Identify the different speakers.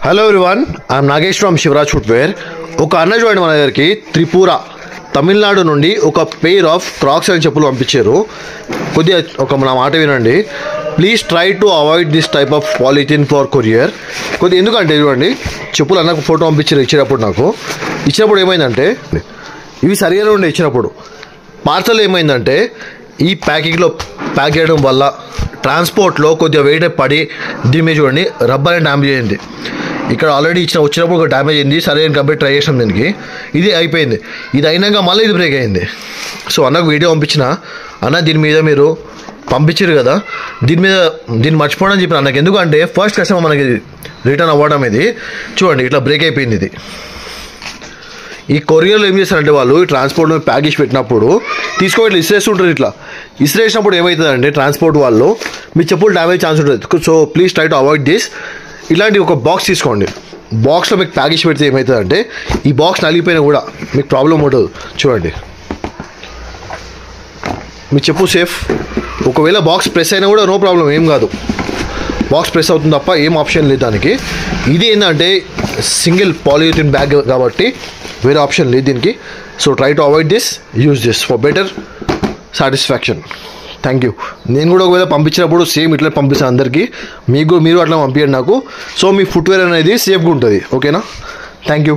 Speaker 1: Hello everyone, I'm Nagesh from Shivraj footwear. ఒక అన్న చూడండి మన దగ్గరికి త్రిపుర తమిళనాడు నుండి ఒక పెయిర్ ఆఫ్ క్రాక్స్ అని చెప్పులు పంపించారు. కొద్దిగా నా మాట వినండి. Please try to avoid this type of polythene for courier. కొద్దిగా ఎందుకంటే చూడండి, చెప్పులు అన్నకు ఫోటో పంపించారు ఇచ్చినప్పుడు ఏమైందంటే ఇవి సరిగానే ఉండే. ఇచ్చినప్పుడు పార్సల్ ఏమైందంటే ఈ ప్యాకింగ్లో ప్యాక్ చేయడం వల్ల ట్రాన్స్పోర్ట్లో కొద్దిగా వెయిట్ పడి దీని మీద చూడండి రబ్బర్ అని డ్యామేజ్ అయింది. ఇక్కడ ఆల్రెడీ వచ్చినప్పుడు ఒక డ్యామేజ్ అయింది. సరే కంప్లీట్ ట్రై చేసాం దీనికి, ఇది అయిపోయింది. ఇది అయినాక మళ్ళీ ఇది బ్రేక్ అయింది. సో అన్నకు వీడియో పంపించిన, అన్న దీని మీద మీరు పంపించారు కదా, దీన్ని మర్చిపోవడం అని చెప్పిన అన్నకు. ఎందుకంటే ఫస్ట్ కస్టమర్ మనకి రిటర్న్ అవ్వడం ఇది చూడండి ఇట్లా బ్రేక్ అయిపోయింది. ఇది ఈ కొరియర్లో ఏం చేస్తారంటే వాళ్ళు ఈ ట్రాన్స్పోర్ట్లో ప్యాక్ చేసి పెట్టినప్పుడు ఇట్లా ఇసిరేస్తుంటారు. ఇట్లా ఇసిరేసినప్పుడు ఏమవుతుందంటే ట్రాన్స్పోర్ట్ వాళ్ళు మీ చెప్పులు డ్యామేజ్ ఛాన్స్ ఉంటుంది. So please try to avoid this. ఇలాంటి ఒక బాక్స్ తీసుకోండి. బాక్స్లో మీకు ప్యాక్ చేసి పెడితే ఏమవుతుందంటే ఈ బాక్స్ నలిగిపోయినా కూడా మీకు ప్రాబ్లం ఉండదు. చూడండి మీ చెప్పు సేఫ్. ఒకవేళ బాక్స్ ప్రెస్ అయినా కూడా నో ప్రాబ్లం, ఏం కాదు. బాక్స్ ప్రెస్ అవుతుంది తప్ప ఏం ఆప్షన్ లేదు దానికి. ఇది ఏంటంటే సింగిల్ పాలిథిన్ బ్యాగ్ కాబట్టి వేరే ఆప్షన్ లేదు దీనికి. So try to avoid this, use this for better satisfaction. Thank you. నేను కూడా ఒకవేళ పంపించినప్పుడు సేమ్ ఇట్లా పంపిస్తాను అందరికీ. మీరు అట్లా పంపించండి నాకు. సో మీ ఫుట్వేర్ అనేది సేఫ్గా ఉంటుంది. ఓకేనా? Thank you.